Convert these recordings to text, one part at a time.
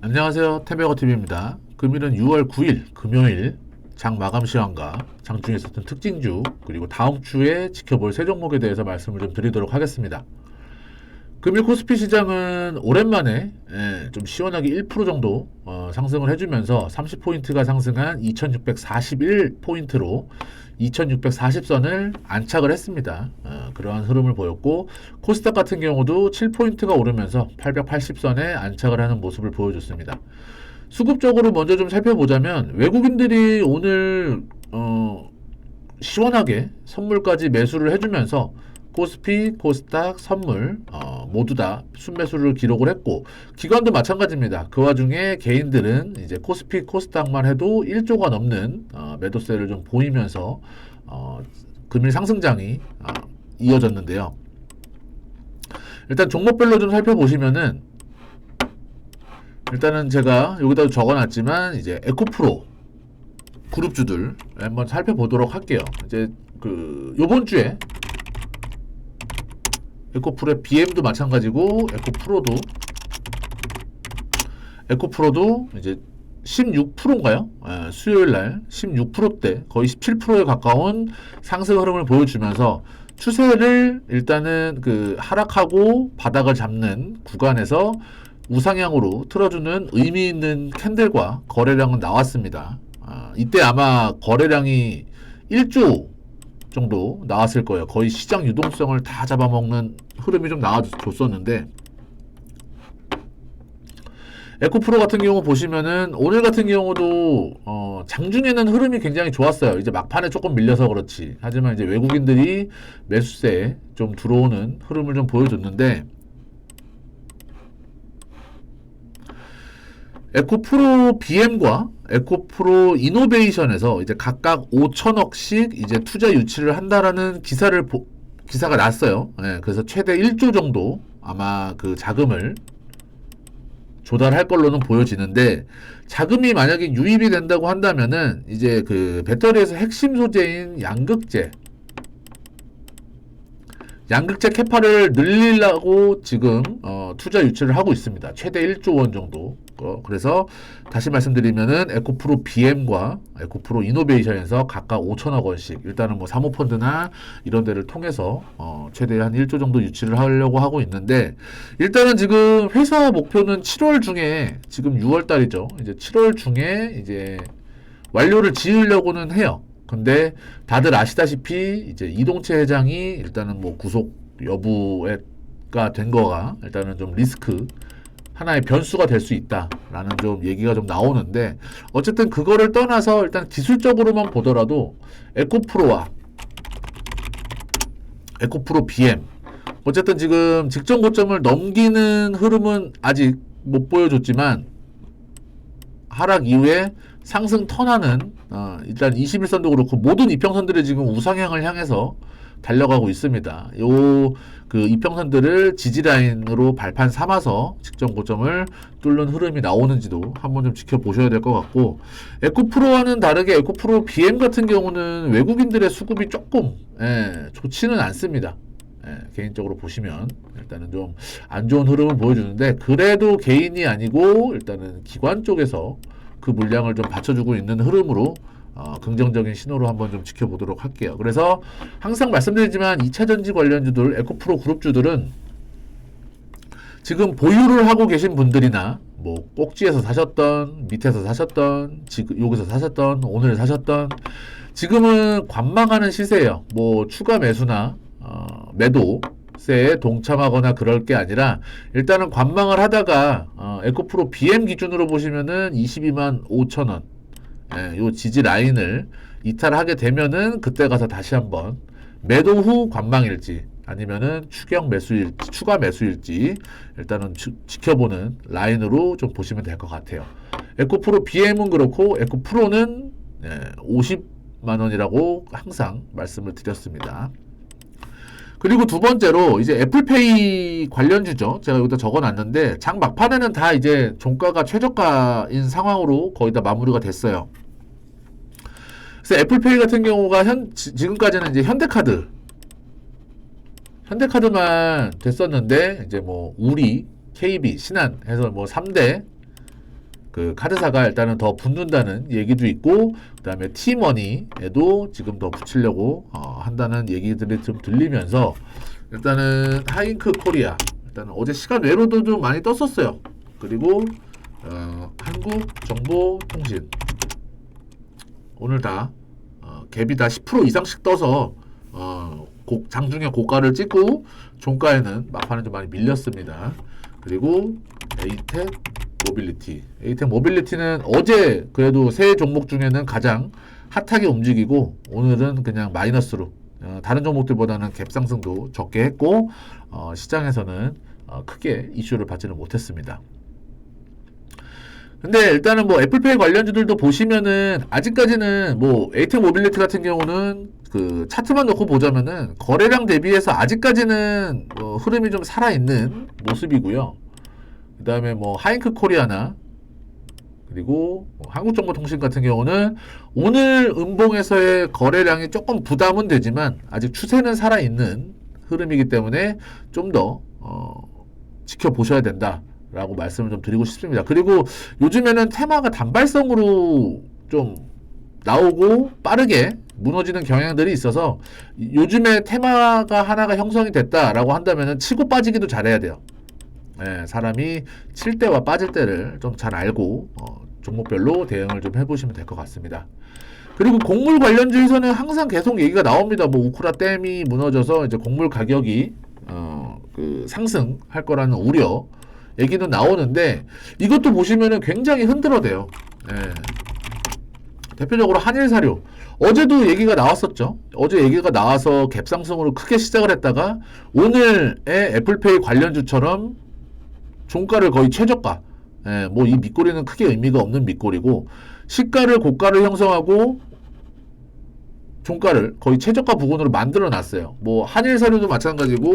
안녕하세요. 태백어TV입니다. 금일은 6월 9일 금요일 장 마감 시황과 장중에 있었던 특징주 그리고 다음 주에 지켜볼 세 종목에 대해서 말씀을 좀 드리도록 하겠습니다. 금일 코스피 시장은 오랜만에 좀 시원하게 1% 정도 상승을 해주면서 30포인트가 상승한 2641포인트로 2640선을 안착을 했습니다. 그러한 흐름을 보였고 코스닥 같은 경우도 7포인트가 오르면서 880선에 안착을 하는 모습을 보여줬습니다. 수급적으로 먼저 좀 살펴보자면 외국인들이 오늘 시원하게 선물까지 매수를 해주면서 코스피, 코스닥, 선물 모두 다 순매수를 기록을 했고 기관도 마찬가지입니다. 그 와중에 개인들은 이제 코스피, 코스닥만 해도 1조가 넘는 매도세를 좀 보이면서 금일 상승장이 이어졌는데요. 일단 종목별로 좀 살펴보시면은 일단은 제가 여기다 적어놨지만 이제 에코프로 그룹주들 한번 살펴보도록 할게요. 이제 요번 주에 에코프로의 BM도 마찬가지고 에코프로도 이제 16%인가요? 수요일날 16%대 거의 17%에 가까운 상승 흐름을 보여주면서 추세를 일단은 하락하고 바닥을 잡는 구간에서 우상향으로 틀어주는 의미 있는 캔들과 거래량은 나왔습니다. 이때 아마 거래량이 1조 정도 나왔을 거예요. 거의 시장 유동성을 다 잡아먹는 흐름이 좀 나와줬었는데 에코프로 같은 경우 보시면은 오늘 같은 경우도 장중에는 흐름이 굉장히 좋았어요. 이제 막판에 조금 밀려서 그렇지. 하지만 이제 외국인들이 매수세에 좀 들어오는 흐름을 좀 보여줬는데 에코프로 BM과 에코프로 이노베이션에서 이제 각각 5천억씩 이제 투자 유치를 한다라는 기사가 났어요. 그래서 최대 1조 정도 아마 그 자금을 조달할 걸로는 보여지는데 자금이 만약에 유입이 된다고 한다면은 이제 배터리에서 핵심 소재인 양극재 캐파를 늘리려고 지금 투자 유치를 하고 있습니다. 최대 1조 원 정도. 그래서 다시 말씀드리면은 에코프로 BM과 에코프로 이노베이션에서 각각 5천억 원씩 일단은 뭐 사모펀드나 이런 데를 통해서 최대한 1조 정도 유치를 하려고 하고 있는데 일단은 지금 회사 목표는 7월 중에 지금 6월 달이죠. 이제 7월 중에 이제 완료를 지으려고는 해요. 근데 다들 아시다시피 이제 이동채 회장이 일단은 뭐 구속 여부가 된 거가 일단은 좀 리스크 하나의 변수가 될 수 있다라는 좀 얘기가 좀 나오는데 어쨌든 그거를 떠나서 일단 기술적으로만 보더라도 에코프로와 에코프로 BM 어쨌든 지금 직전 고점을 넘기는 흐름은 아직 못 보여줬지만 하락 이후에 상승 턴하는 일단 21선도 그렇고 모든 이평선들이 지금 우상향을 향해서 달려가고 있습니다. 이평선들을 지지라인으로 발판 삼아서 직전 고점을 뚫는 흐름이 나오는지도 한번 좀 지켜보셔야 될 것 같고 에코프로와는 다르게 에코프로 BM 같은 경우는 외국인들의 수급이 조금 좋지는 않습니다. 개인적으로 보시면 일단은 좀 안 좋은 흐름을 보여주는데 그래도 개인이 아니고 일단은 기관 쪽에서 그 물량을 좀 받쳐주고 있는 흐름으로 긍정적인 신호로 한번 좀 지켜보도록 할게요. 그래서 항상 말씀드리지만 2차전지 관련주들, 에코프로 그룹주들은 지금 보유를 하고 계신 분들이나 뭐 꼭지에서 사셨던, 밑에서 사셨던, 지금 여기서 사셨던, 오늘 사셨던 지금은 관망하는 시세예요. 뭐 추가 매수나 매도세에 동참하거나 그럴 게 아니라 일단은 관망을 하다가 에코프로 BM 기준으로 보시면은 22만 5천 원 요 지지 라인을 이탈하게 되면은 그때 가서 다시 한번 매도 후 관망일지 아니면은 추가 매수일지 일단은 지켜보는 라인으로 좀 보시면 될 것 같아요. 에코프로 BM은 그렇고 에코프로는 50만 원이라고 항상 말씀을 드렸습니다. 그리고 두 번째로 이제 애플페이 관련주죠. 제가 여기다 적어놨는데 장 막판에는 다 이제 종가가 최저가인 상황으로 거의 다 마무리가 됐어요. 그래서 애플페이 같은 경우가 지금까지는 이제 현대카드만 됐었는데 이제 뭐 우리, KB, 신한 해서 뭐 3대 그 카드사가 일단은 더 붙는다는 얘기도 있고, 그 다음에 티머니에도 지금 더 붙이려고 한다는 얘기들이 좀 들리면서, 일단은 하이잉크 코리아, 일단은 어제 시간 외로도 좀 많이 떴었어요. 그리고 한국정보통신 오늘 다 갭이 다 10% 이상씩 떠서 장중에 고가를 찍고 종가에는 막판에 좀 많이 밀렸습니다. 그리고 에이텍 모빌리티는 어제 그래도 세 종목 중에는 가장 핫하게 움직이고 오늘은 그냥 마이너스로 다른 종목들보다는 갭 상승도 적게 했고 시장에서는 크게 이슈를 받지는 못했습니다. 근데 일단은 뭐 애플페이 관련주들도 보시면은 아직까지는 뭐 에이텍 모빌리티 같은 경우는 그 차트만 놓고 보자면은 거래량 대비해서 아직까지는 흐름이 좀 살아있는 모습이고요. 그 다음에 뭐 하잉크 코리아나 그리고 한국정보통신 같은 경우는 오늘 음봉에서의 거래량이 조금 부담은 되지만 아직 추세는 살아있는 흐름이기 때문에 좀 더 지켜보셔야 된다 라고 말씀을 좀 드리고 싶습니다. 그리고 요즘에는 테마가 단발성으로 좀 나오고 빠르게 무너지는 경향들이 있어서 요즘에 테마가 하나가 형성이 됐다라고 한다면은 치고 빠지기도 잘해야 돼요. 예, 사람이 칠 때와 빠질 때를 좀 잘 알고 종목별로 대응을 좀 해보시면 될 것 같습니다. 그리고 곡물 관련주에서는 항상 계속 얘기가 나옵니다. 뭐 우크라 댐이 무너져서 이제 곡물 가격이 그 상승할 거라는 우려 얘기는 나오는데 이것도 보시면은 굉장히 흔들어대요. 예. 대표적으로 한일사료 어제도 얘기가 나왔었죠. 어제 얘기가 나와서 갭상승으로 크게 시작을 했다가 오늘의 애플페이 관련주처럼 종가를 거의 최저가, 예, 뭐 이 밑꼬리는 크게 의미가 없는 밑꼬리고 시가를 고가를 형성하고 종가를 거의 최저가 부근으로 만들어 놨어요. 뭐 한일사료도 마찬가지고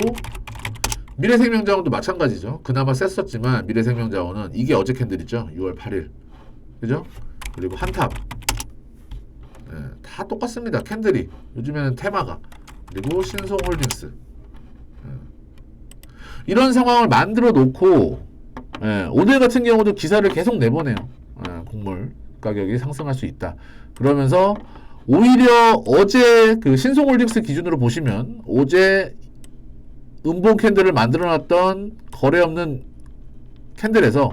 미래생명자원도 마찬가지죠. 그나마 셌었지만 미래생명자원은 이게 어제 캔들이죠. 6월 8일. 그죠? 그리고 한탑. 예, 다 똑같습니다. 캔들이. 요즘에는 테마가. 그리고 신성홀딩스. 예. 이런 상황을 만들어 놓고 예, 오늘 같은 경우도 기사를 계속 내보내요. 예, 곡물 가격이 상승할 수 있다. 그러면서 오히려 어제 그 신성홀딩스 기준으로 보시면 어제 음봉 캔들을 만들어놨던 거래 없는 캔들에서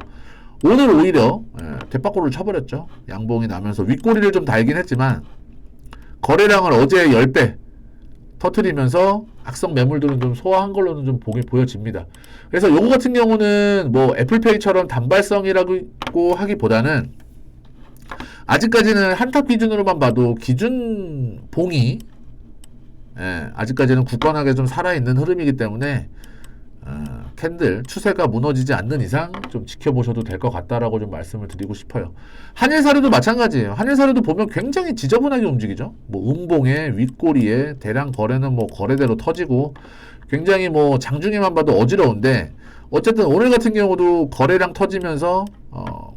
오늘 오히려 대박골을 쳐버렸죠. 양봉이 나면서 윗꼬리를 좀 달긴 했지만 거래량을 어제 10배 터트리면서 악성 매물들은 좀 소화한 걸로는 좀 보여집니다. 그래서 요거 같은 경우는 뭐 애플페이처럼 단발성이라고 하기보다는 아직까지는 한탑 기준으로만 봐도 기준 봉이 아직까지는 굳건하게 좀 살아있는 흐름이기 때문에 캔들 추세가 무너지지 않는 이상 좀 지켜보셔도 될 것 같다라고 좀 말씀을 드리고 싶어요. 한일사료도 마찬가지예요. 한일사료도 보면 굉장히 지저분하게 움직이죠. 뭐 음봉에 윗꼬리에 대량 거래는 뭐 거래대로 터지고 굉장히 뭐 장중에만 봐도 어지러운데 어쨌든 오늘 같은 경우도 거래량 터지면서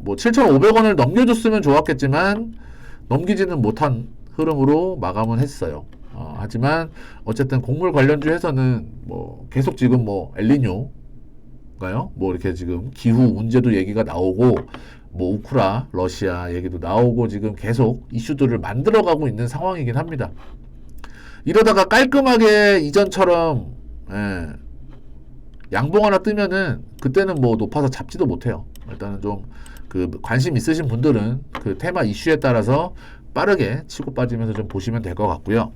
뭐 7,500원을 넘겨줬으면 좋았겠지만 넘기지는 못한 흐름으로 마감은 했어요. 하지만 어쨌든 곡물 관련주에서는 뭐 계속 지금 뭐 엘니뇨가요? 뭐 이렇게 지금 기후 문제도 얘기가 나오고 뭐 우크라 러시아 얘기도 나오고 지금 계속 이슈들을 만들어가고 있는 상황이긴 합니다. 이러다가 깔끔하게 이전처럼 양봉 하나 뜨면은 그때는 뭐 높아서 잡지도 못해요. 일단은 좀 그 관심 있으신 분들은 그 테마 이슈에 따라서 빠르게 치고 빠지면서 좀 보시면 될 것 같고요.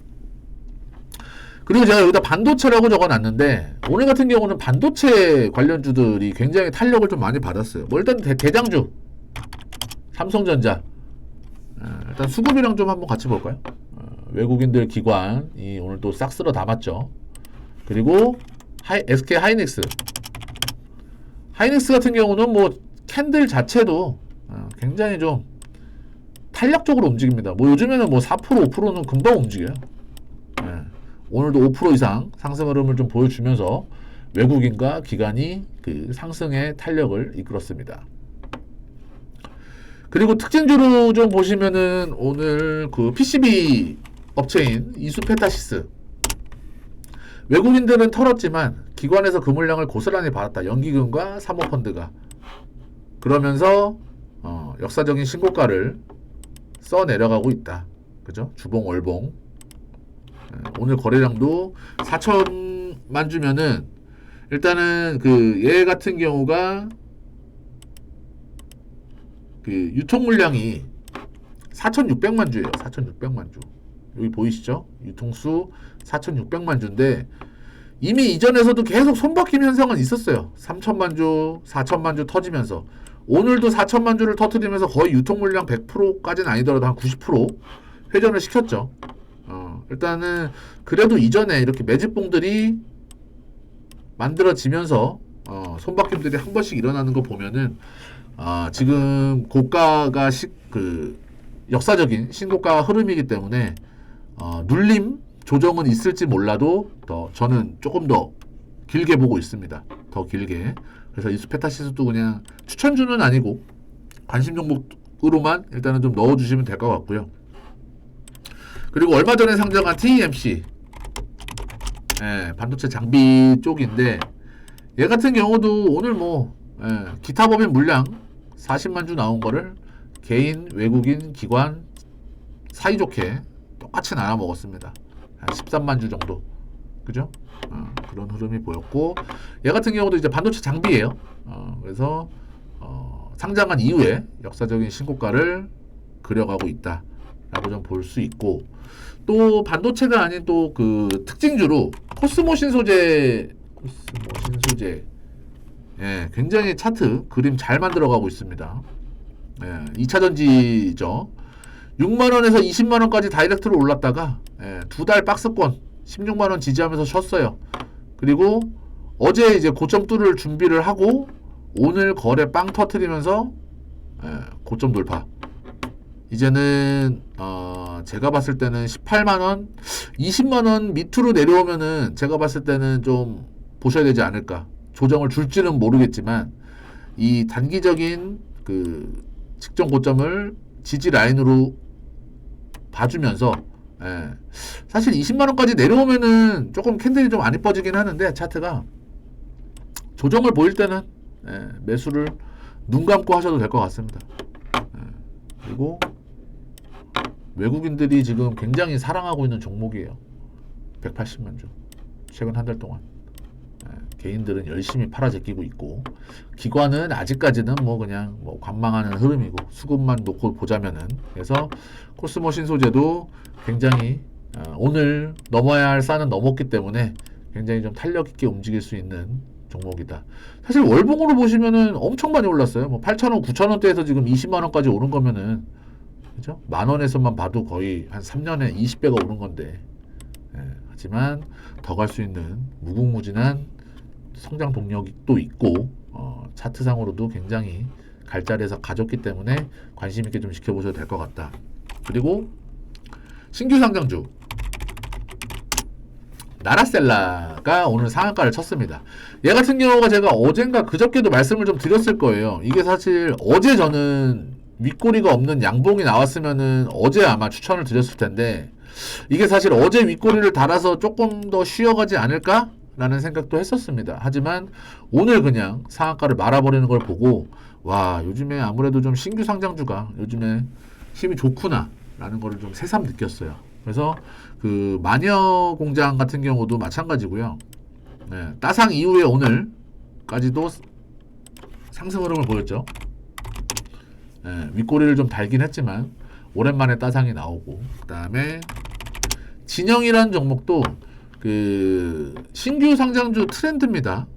그리고 제가 여기다 반도체라고 적어놨는데 오늘 같은 경우는 반도체 관련주들이 굉장히 탄력을 좀 많이 받았어요. 뭐 일단 대장주 삼성전자 일단 수급이랑 좀 한번 같이 볼까요? 외국인들 기관이 오늘 또 싹 쓸어 담았죠. 그리고 SK 하이닉스 같은 경우는 뭐 캔들 자체도 굉장히 좀 탄력적으로 움직입니다. 뭐 요즘에는 뭐 4% 5%는 금방 움직여요. 오늘도 5% 이상 상승 흐름을 좀 보여주면서 외국인과 기관이 그 상승의 탄력을 이끌었습니다. 그리고 특징주로 좀 보시면은 오늘 그 PCB 업체인 이수페타시스 외국인들은 털었지만 기관에서 그 물량을 고스란히 받았다. 연기금과 사모펀드가 그러면서 역사적인 신고가를 써 내려가고 있다. 그죠? 주봉 월봉. 오늘 거래량도 4천만 주면은 일단은 그 얘 같은 경우가 그 유통 물량이 4,600만 주예요. 4,600만 주. 여기 보이시죠? 유통수 4,600만 주인데 이미 이전에서도 계속 손바뀜 현상은 있었어요. 3천만 주, 4천만 주 터지면서 오늘도 4천만 주를 터뜨리면서 거의 유통 물량 100%까지는 아니더라도 한 90% 회전을 시켰죠. 일단은 그래도 이전에 이렇게 매집봉들이 만들어지면서 손바뀜들이 한 번씩 일어나는 거 보면은 지금 고가가 그 역사적인 신고가 흐름이기 때문에 눌림 조정은 있을지 몰라도 저는 조금 더 길게 보고 있습니다. 더 길게. 그래서 이수페타시스도 그냥 추천주는 아니고 관심 종목으로만 일단은 좀 넣어주시면 될 것 같고요. 그리고 얼마 전에 상장한 TMC 반도체 장비 쪽인데 얘 같은 경우도 오늘 기타 법인 물량 40만 주 나온 거를 개인, 외국인, 기관 사이좋게 똑같이 나눠 먹었습니다. 한 13만 주 정도. 그죠? 그런 흐름이 보였고 얘 같은 경우도 이제 반도체 장비예요. 그래서 상장한 이후에 역사적인 신고가를 그려가고 있다 라고 좀 볼 수 있고 또 반도체가 아닌 또 그 특징주로 코스모 신소재 굉장히 차트 그림 잘 만들어가고 있습니다. 2차전지죠. 6만원에서 20만원까지 다이렉트로 올랐다가 두 달 박스권 16만원 지지하면서 쉬었어요. 그리고 어제 이제 고점 뚫을 준비를 하고 오늘 거래 빵 터트리면서 고점 돌파. 이제는 제가 봤을 때는 18만원 20만원 밑으로 내려오면은 제가 봤을 때는 좀 보셔야 되지 않을까. 조정을 줄지는 모르겠지만 이 단기적인 그 직전 고점을 지지 라인으로 봐주면서 사실 20만원까지 내려오면은 조금 캔들이 좀 안 이뻐지긴 하는데 차트가 조정을 보일 때는 매수를 눈 감고 하셔도 될 것 같습니다. 그리고 외국인들이 지금 굉장히 사랑하고 있는 종목이에요. 180만 주 최근 한 달 동안 개인들은 열심히 팔아 제끼고 있고 기관은 아직까지는 그냥 관망하는 흐름이고 수급만 놓고 보자면은 그래서 코스모 신소재도 굉장히 오늘 넘어야 할 산은 넘었기 때문에 굉장히 좀 탄력 있게 움직일 수 있는 종목이다. 사실 월봉으로 보시면은 엄청 많이 올랐어요. 8,000원, 9,000원대에서 지금 20만원까지 오른 거면은 그죠? 만원에서만 봐도 거의 한 3년에 20배가 오른 건데 하지만 더 갈 수 있는 무궁무진한 성장 동력도 있고 차트상으로도 굉장히 갈 자리에서 가졌기 때문에 관심 있게 좀 지켜보셔도 될 것 같다. 그리고 신규 상장주 나라셀라가 오늘 상한가를 쳤습니다. 얘 같은 경우가 제가 어젠가 그저께도 말씀을 좀 드렸을 거예요. 이게 사실 어제 저는 윗꼬리가 없는 양봉이 나왔으면은 어제 아마 추천을 드렸을 텐데 이게 사실 어제 윗꼬리를 달아서 조금 더 쉬어가지 않을까? 라는 생각도 했었습니다. 하지만 오늘 그냥 상한가를 말아버리는 걸 보고 와 요즘에 아무래도 좀 신규 상장주가 요즘에 힘이 좋구나 라는 거를 좀 새삼 느꼈어요. 그래서 그 마녀 공장 같은 경우도 마찬가지고요. 따상 이후에 오늘까지도 상승 흐름을 보였죠. 윗꼬리를 좀 달긴 했지만 오랜만에 따상이 나오고 그 다음에 진영이라는 종목도 그 신규 상장주 트렌드입니다.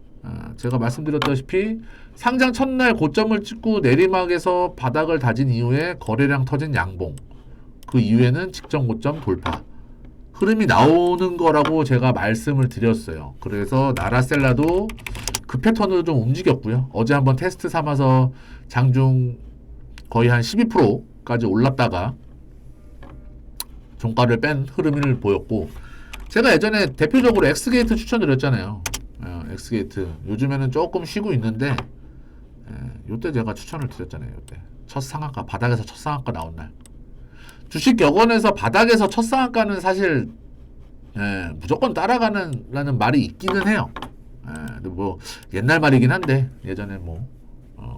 제가 말씀드렸다시피 상장 첫날 고점을 찍고 내리막에서 바닥을 다진 이후에 거래량 터진 양봉 그 이후에는 직전 고점 돌파 흐름이 나오는 거라고 제가 말씀을 드렸어요. 그래서 나라셀라도 그 패턴으로 좀 움직였고요. 어제 한번 테스트 삼아서 장중 거의 한 12%까지 올랐다가 종가를 뺀 흐름을 보였고 제가 예전에 대표적으로 엑스게이트 추천드렸잖아요. 엑스게이트 요즘에는 조금 쉬고 있는데 요때 제가 추천을 드렸잖아요. 요때 첫 상한가 바닥에서 첫 상한가 나온 날 주식 격언에서 바닥에서 첫 상한가는 사실 무조건 따라가는 라는 말이 있기는 해요. 근데 옛날 말이긴 한데 예전에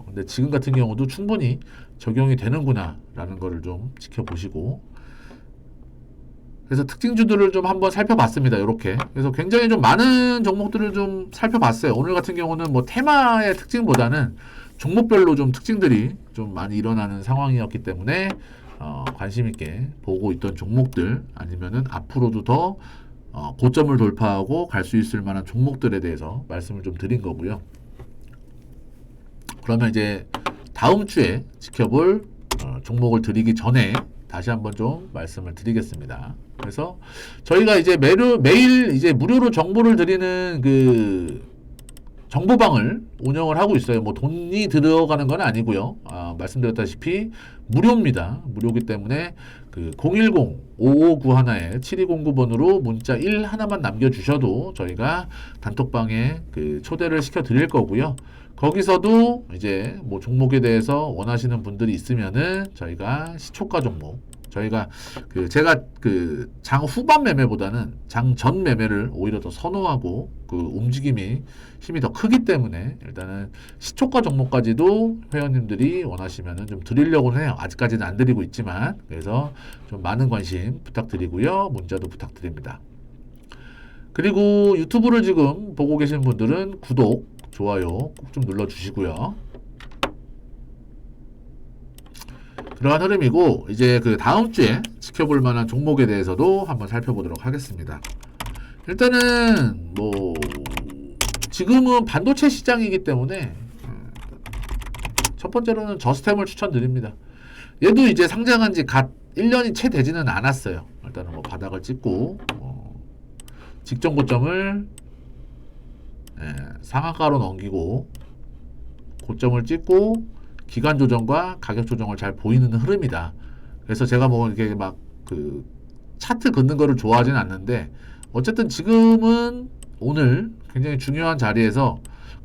근데 근데 지금 같은 경우도 충분히 적용이 되는구나 라는 거를 좀 지켜보시고, 그래서 특징주들을 좀 한번 살펴봤습니다. 이렇게. 그래서 굉장히 좀 많은 종목들을 좀 살펴봤어요. 오늘 같은 경우는 뭐 테마의 특징보다는 종목별로 좀 특징들이 좀 많이 일어나는 상황이었기 때문에 관심 있게 보고 있던 종목들, 아니면은 앞으로도 더 고점을 돌파하고 갈 수 있을 만한 종목들에 대해서 말씀을 좀 드린 거고요. 그러면 이제 다음 주에 지켜볼 종목을 드리기 전에 다시 한번 좀 말씀을 드리겠습니다. 그래서 저희가 이제 매일 이제 무료로 정보를 드리는 그 정보방을 운영을 하고 있어요. 뭐 돈이 들어가는 건 아니고요. 말씀드렸다시피 무료입니다. 무료이기 때문에 그 010-5591-7209번으로 문자 1 하나만 남겨주셔도 저희가 단톡방에 그 초대를 시켜 드릴 거고요. 거기서도 이제 뭐 종목에 대해서 원하시는 분들이 있으면은 저희가 시초가 종목, 저희가 제가 장 후반 매매보다는 장 전 매매를 오히려 더 선호하고 그 움직임이 힘이 더 크기 때문에 일단은 시초가 종목까지도 회원님들이 원하시면은 좀 드리려고는 해요. 아직까지는 안 드리고 있지만, 그래서 좀 많은 관심 부탁드리고요. 문자도 부탁드립니다. 그리고 유튜브를 지금 보고 계신 분들은 구독, 좋아요 꼭 좀 눌러주시고요. 그러한 흐름이고, 이제 그 다음 주에 지켜볼 만한 종목에 대해서도 한번 살펴보도록 하겠습니다. 일단은 뭐 지금은 반도체 시장이기 때문에 첫 번째로는 저스템을 추천드립니다. 얘도 이제 상장한 지 갓 1년이 채 되지는 않았어요. 일단은 뭐 바닥을 찍고 직전 고점을 상한가로 넘기고 고점을 찍고 기간 조정과 가격 조정을 잘 보이는 흐름이다. 그래서 제가 뭐 이렇게 막 그 차트 긋는 거를 좋아하지는 않는데, 어쨌든 지금은 오늘 굉장히 중요한 자리에서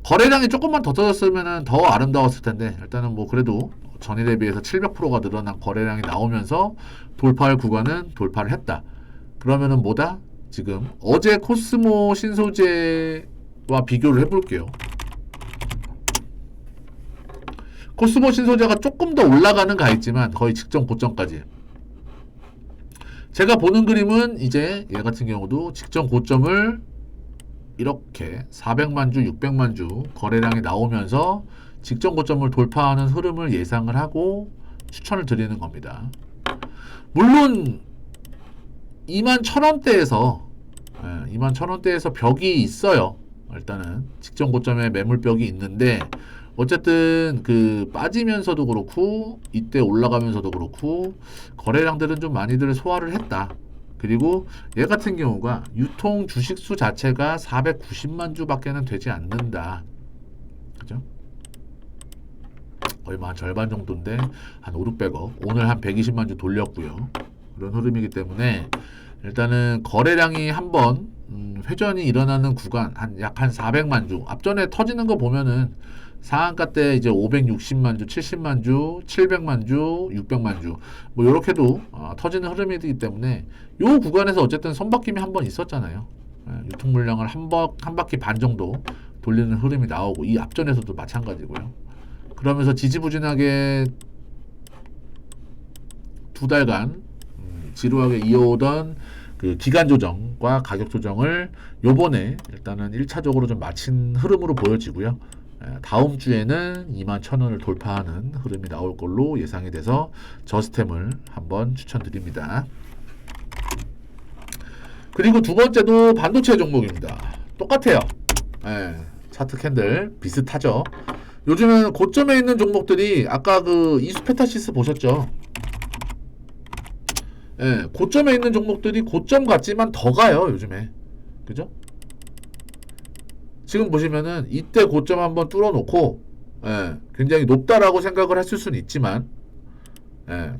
거래량이 조금만 더 터졌으면 더 아름다웠을 텐데, 일단은 뭐 그래도 전일에 비해서 700%가 늘어난 거래량이 나오면서 돌파할 구간은 돌파를 했다. 그러면은 뭐다? 지금 어제 코스모 신소재와 비교를 해볼게요. 코스모 신소재가 조금 더 올라가는 가 있지만 거의 직전 고점까지. 제가 보는 그림은 이제 얘 같은 경우도 직전 고점을 이렇게 400만 주, 600만 주 거래량이 나오면서 직전 고점을 돌파하는 흐름을 예상을 하고 추천을 드리는 겁니다. 물론 21,000원대에서 21,000원대에서 벽이 있어요. 일단은 직전 고점에 매물벽이 있는데, 어쨌든 그 빠지면서도 그렇고 이때 올라가면서도 그렇고 거래량들은 좀 많이들 소화를 했다. 그리고 얘 같은 경우가 유통 주식수 자체가 490만 주밖에는 되지 않는다. 그죠? 거의 한 절반 정도인데 한 5, 600억. 오늘 한 120만 주 돌렸고요. 그런 흐름이기 때문에 일단은 거래량이 한번 회전이 일어나는 구간 약 한 400만 주. 앞전에 터지는 거 보면은 상한가 때 이제 560만 주, 70만 주, 700만 주, 600만 주, 뭐 요렇게도 터지는 흐름이기 때문에 요 구간에서 어쨌든 선바뀜이 한번 있었잖아요. 유통 물량을 한 바퀴 반 정도 돌리는 흐름이 나오고, 이 앞전에서도 마찬가지고요. 그러면서 지지부진하게 두 달간 지루하게 이어오던 그 기간 조정과 가격 조정을 요번에 일단은 1차적으로 좀 마친 흐름으로 보여지고요. 다음 주에는 21,000원을 돌파하는 흐름이 나올 걸로 예상이 돼서 저스템을 한번 추천드립니다. 그리고 두 번째도 반도체 종목입니다. 똑같아요. 차트 캔들 비슷하죠. 요즘은 고점에 있는 종목들이 아까 그 이수페타시스 보셨죠? 고점에 있는 종목들이 고점 같지만 더 가요, 요즘에. 그죠? 지금 보시면은 이때 고점 한번 뚫어놓고 굉장히 높다라고 생각을 했을 수는 있지만,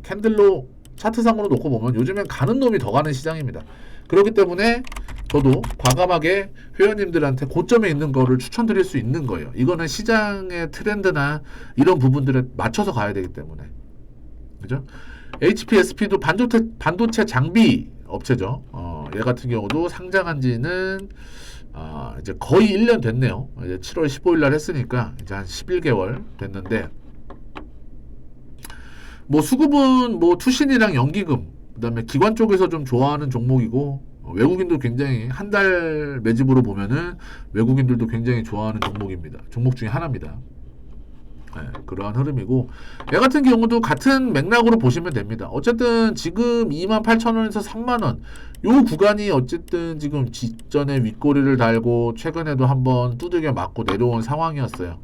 캔들로 차트상으로 놓고 보면 요즘엔 가는 놈이 더 가는 시장입니다. 그렇기 때문에 저도 과감하게 회원님들한테 고점에 있는 거를 추천드릴 수 있는 거예요. 이거는 시장의 트렌드나 이런 부분들에 맞춰서 가야 되기 때문에. 그죠? HPSP도 반도체 장비 업체죠. 얘 같은 경우도 상장한 지는 이제 거의 1년 됐네요. 이제 7월 15일 날 했으니까 이제 한 11개월 됐는데, 뭐 수급은 뭐 투신이랑 연기금, 그다음에 기관 쪽에서 좀 좋아하는 종목이고, 외국인도 굉장히 한 달 매집으로 보면은 외국인들도 굉장히 좋아하는 종목입니다. 종목 중에 하나입니다. 네, 그러한 흐름이고, 얘 같은 경우도 같은 맥락으로 보시면 됩니다. 어쨌든 지금 28,000원에서 3만원 요 구간이 어쨌든 지금 직전에 윗꼬리를 달고 최근에도 한번 두들겨 맞고 내려온 상황이었어요.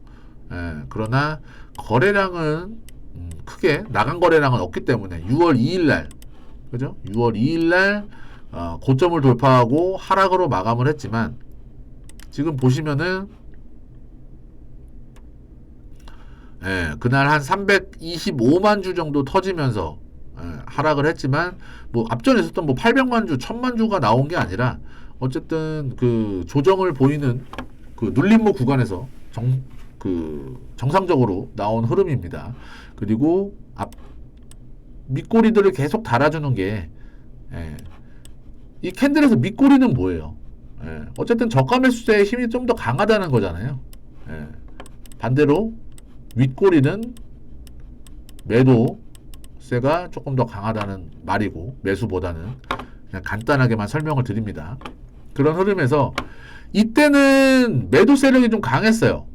예, 그러나 거래량은 크게 나간 거래량은 없기 때문에 6월 2일날, 그죠? 6월 2일날 고점을 돌파하고 하락으로 마감을 했지만, 지금 보시면은 예, 그날 한 325만 주 정도 터지면서 하락을 했지만, 뭐 앞전에 있었던 뭐 800만 주, 1000만 주가 나온 게 아니라 어쨌든 그 조정을 보이는 그 눌림목 구간에서 정상적으로 나온 흐름입니다. 그리고 밑꼬리들을 계속 달아주는 게, 이 캔들에서 밑꼬리는 뭐예요? 어쨌든 저가 매수세의 힘이 좀 더 강하다는 거잖아요. 반대로 윗꼬리는 매도세가 조금 더 강하다는 말이고, 매수보다는. 그냥 간단하게만 설명을 드립니다. 그런 흐름에서 이때는 매도 세력이 좀 강했어요.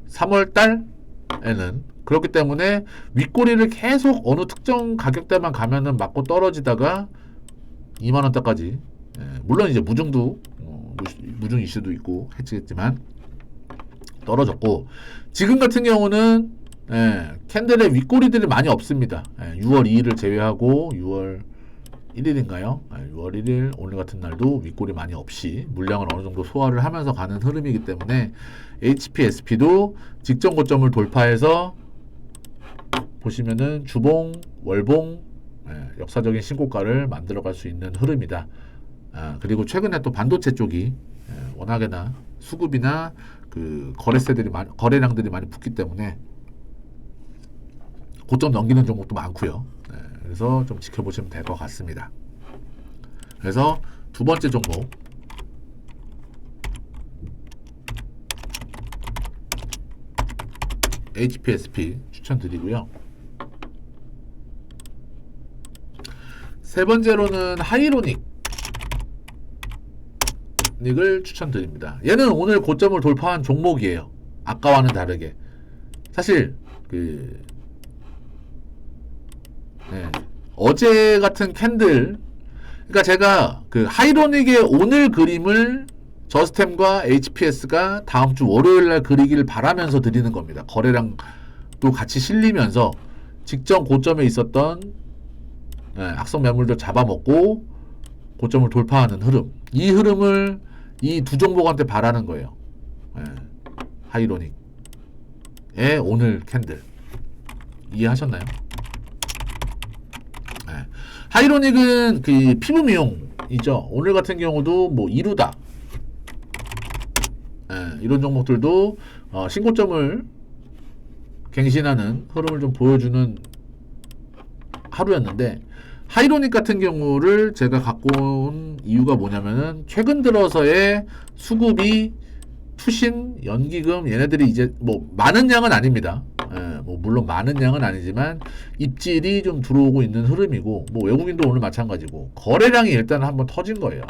3월 달에는. 그렇기 때문에 윗꼬리를 계속 어느 특정 가격대만 가면은 맞고 떨어지다가 2만원대까지, 물론 이제 무중 이슈도 있고 했지만 떨어졌고, 지금 같은 경우는 캔들의 윗꼬리들이 많이 없습니다. 6월 2일을 제외하고 6월 1일인가요? 6월 1일 오늘 같은 날도 윗꼬리 많이 없이 물량을 어느 정도 소화를 하면서 가는 흐름이기 때문에 HPSP도 직전 고점을 돌파해서 보시면은 주봉, 월봉, 역사적인 신고가를 만들어갈 수 있는 흐름이다. 그리고 최근에 또 반도체 쪽이 워낙에나 수급이나 그 거래량들이 많이 붙기 때문에 고점 넘기는 종목도 많고요. 그래서 좀 지켜보시면 될 것 같습니다. 그래서 두 번째 종목, HPSP 추천드리고요. 세 번째로는 하이로닉을 추천드립니다. 얘는 오늘 고점을 돌파한 종목이에요. 아까와는 다르게. 사실 어제 같은 캔들, 그러니까 제가 그 하이로닉의 오늘 그림을 저스템과 HPS가 다음 주 월요일 날 그리기를 바라면서 드리는 겁니다. 거래량도 같이 실리면서 직전 고점에 있었던 악성 매물들 잡아먹고 고점을 돌파하는 흐름, 이 흐름을 이 두 종목한테 바라는 거예요. 하이로닉의 오늘 캔들 이해하셨나요? 하이로닉은 그 피부 미용이죠. 오늘 같은 경우도 뭐 이루다, 이런 종목들도 신고점을 갱신하는 흐름을 좀 보여주는 하루였는데, 하이로닉 같은 경우를 제가 갖고 온 이유가 뭐냐면은 최근 들어서의 수급이 투신, 연기금, 얘네들이 이제 뭐 많은 양은 아닙니다. 뭐 물론 많은 양은 아니지만 입질이 좀 들어오고 있는 흐름이고, 뭐 외국인도 오늘 마찬가지고 거래량이 일단 한번 터진 거예요.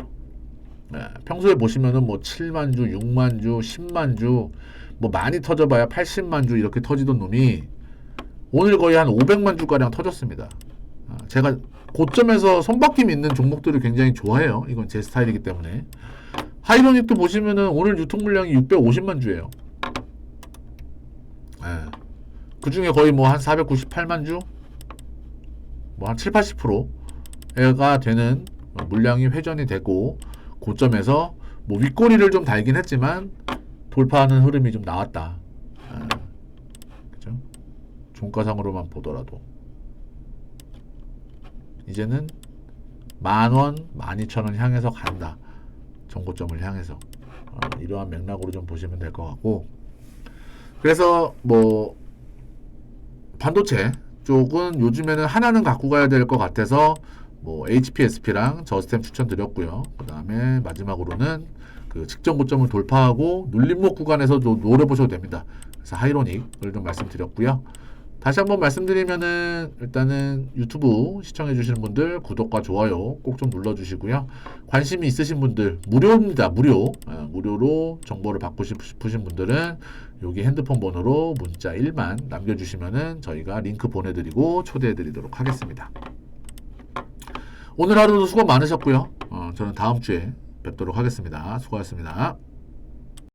평소에 보시면은 뭐 7만 주, 6만 주, 10만 주, 뭐 많이 터져봐야 80만 주 이렇게 터지던 놈이 오늘 거의 한 500만 주가량 터졌습니다. 제가 고점에서 손바뀜 있는 종목들을 굉장히 좋아해요. 이건 제 스타일이기 때문에. 하이로닉도 보시면은 오늘 유통 물량이 650만 주예요. 그 중에 거의 뭐 한 498만 주, 뭐 한 7, 80%가 되는 물량이 회전이 되고, 고점에서 뭐 윗꼬리를 좀 달긴 했지만 돌파하는 흐름이 좀 나왔다. 그죠? 종가상으로만 보더라도 이제는 10,000원, 12,000원 향해서 간다. 정고점을 향해서. 이러한 맥락으로 좀 보시면 될 것 같고, 그래서 뭐 반도체 쪽은 요즘에는 하나는 갖고 가야 될 것 같아서 뭐 HPSP랑 저스템 추천드렸고요. 그 다음에 마지막으로는 그 직전 고점을 돌파하고 눌림목 구간에서도 노려보셔도 됩니다. 그래서 하이로닉을 좀 말씀드렸고요. 다시 한번 말씀드리면은 일단은 유튜브 시청해 주시는 분들 구독과 좋아요 꼭 좀 눌러주시고요. 관심이 있으신 분들 무료입니다. 무료로 정보를 받고 싶으신 분들은 여기 핸드폰 번호로 문자 1만 남겨주시면은 저희가 링크 보내드리고 초대해드리도록 하겠습니다. 오늘 하루도 수고 많으셨고요. 저는 다음 주에 뵙도록 하겠습니다. 수고하셨습니다.